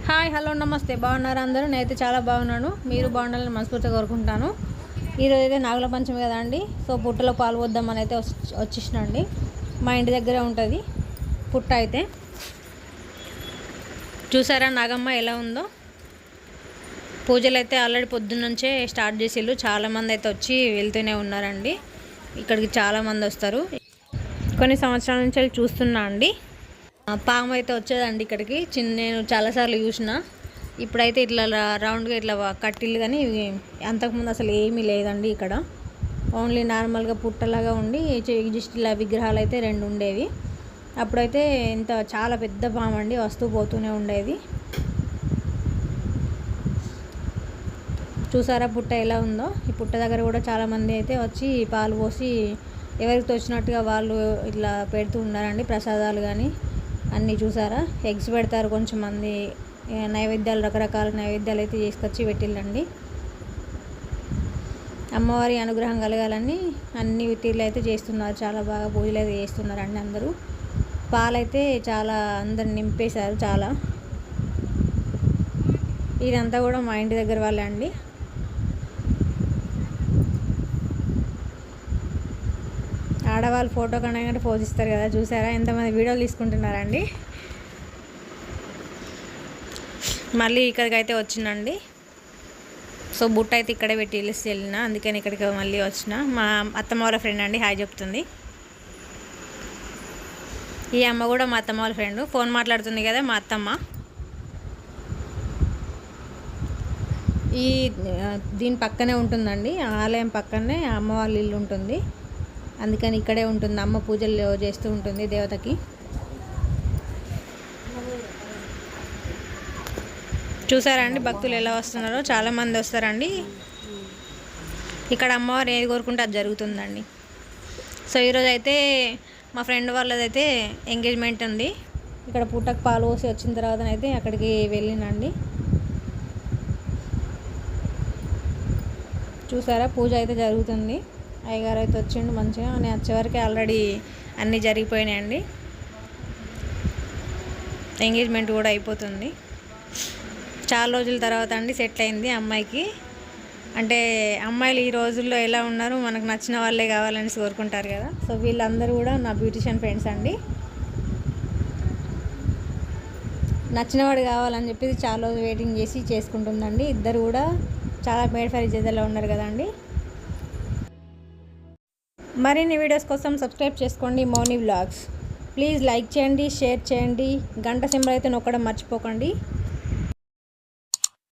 Hi hello నమస్తే, బాగున్నారు అందరూ? నేనైతే చాలా బాగున్నాను. మీరు బాగుండాలని మనస్ఫూర్తిగా కోరుకుంటాను. ఈరోజు అయితే నాగుల పంచమి కదా అండి. సో పుట్టలో పాలు పోద్దామని అయితే వచ్చేసినండి. మా ఇంటి దగ్గరే ఉంటుంది పుట్ట. అయితే చూసారా నాగమ్మ ఎలా ఉందో. పూజలు అయితే ఆల్రెడీ పొద్దున్న నుంచే స్టార్ట్ చేసిళ్ళు. చాలామంది అయితే వచ్చి వెళ్తూనే ఉన్నారండి. ఇక్కడికి చాలామంది వస్తారు. కొన్ని సంవత్సరాల నుంచి వెళ్ళి చూస్తున్నా అండి. పాము అయితే వచ్చేదండి ఇక్కడికి. నేను చాలాసార్లు చూసిన. ఇప్పుడైతే ఇట్లా రౌండ్గా ఇట్లా కట్టిల్లు, కానీ అంతకుముందు అసలు ఏమీ లేదండి ఇక్కడ. ఓన్లీ నార్మల్గా పుట్టలాగా ఉండి జస్ట్ ఇలా విగ్రహాలు అయితే 2 ఉండేవి. అప్పుడైతే ఇంత చాలా పెద్ద పాము అండి, వస్తూ పోతూనే ఉండేది. చూసారా పుట్ట ఎలా ఉందో. ఈ పుట్ట దగ్గర కూడా చాలామంది అయితే వచ్చి పాలు పోసి ఎవరికి తోచినట్టుగా వాళ్ళు ఇట్లా పెడుతూ ఉన్నారండి, ప్రసాదాలు కానీ అన్నీ. చూసారా ఎగ్స్ పెడతారు కొంచెం మంది, నైవేద్యాలు, రకరకాల నైవేద్యాలు అయితే చేసుకొచ్చి పెట్టిల్లండి. అమ్మవారి అనుగ్రహం కలగాలని అన్ని తీర్లు అయితే చేస్తున్నారు. చాలా బాగా పూజలు అయితే చేస్తున్నారండి అందరూ. పాలైతే చాలా అందరు నింపేశారు చాలా. ఇదంతా కూడా మా ఇంటి దగ్గర వాళ్ళే అండి. ఆడవాళ్ళు ఫోటో కనగానే పోజ్ ఇస్తారు కదా, చూసారా ఎంతమంది వీడియోలు తీసుకుంటున్నారండి. మళ్ళీ ఇక్కడికి అయితే వచ్చినండి. సో బుట్ట అయితే ఇక్కడే పెట్టి వెళ్ళిన, అందుకని ఇక్కడికి మళ్ళీ వచ్చిన. మా అత్తమ్మ వాళ్ళ ఫ్రెండ్ అండి, హాయ్ చెప్తుంది. ఈ అమ్మ కూడా మా అత్తమ్మ వాళ్ళ ఫ్రెండ్. ఫోన్ మాట్లాడుతుంది కదా మా అత్తమ్మ. దీని పక్కనే ఉంటుందండి, ఆలయం పక్కనే అమ్మ వాళ్ళ ఇల్లు ఉంటుంది. అందుకని ఇక్కడే ఉంటుంది. అమ్మ పూజలు చేస్తూ ఉంటుంది దేవతకి. చూసారా అండి భక్తులు ఎలా వస్తున్నారో. చాలామంది వస్తారండి. ఇక్కడ అమ్మవారు ఏది కోరుకుంటే అది జరుగుతుందండి. సో ఈరోజు అయితే మా ఫ్రెండ్ వాళ్ళదైతే ఎంగేజ్మెంట్ ఉంది. ఇక్కడ పుట్టకు పాలు పోసి వచ్చిన తర్వాత అయితే అక్కడికి వెళ్ళినండి. చూసారా పూజ అయితే జరుగుతుంది. అయ్యగారు అయితే వచ్చిండు మంచిగా. నేను వచ్చేవరకు ఆల్రెడీ అన్నీ జరిగిపోయినాయండి. ఎంగేజ్మెంట్ కూడా అయిపోతుంది. చాలా రోజుల తర్వాత అండి సెటిల్ అయింది అమ్మాయికి. అంటే అమ్మాయిలు ఈ రోజుల్లో ఎలా ఉన్నారు, మనకు నచ్చిన వాళ్ళే కావాలని కోరుకుంటారు కదా. సో వీళ్ళందరూ కూడా నా బ్యూటిషియన్ ఫ్రెండ్స్ అండి. నచ్చినవాడు కావాలని చెప్పి చాలా రోజు వెయిటింగ్ చేసి చేసుకుంటుందండి. ఇద్దరు కూడా చాలా మేడ్ ఫర్ ఈచ్ అదర్లో ఉన్నారు కదండి. మరిన్ని వీడియోస్ కోసం సబ్స్క్రైబ్ చేసుకోండి మౌని వ్లాగ్స్. ప్లీజ్ లైక్ చేయండి, షేర్ చేయండి, గంట సింబల్ అయితే నొక్కడం మర్చిపోకండి.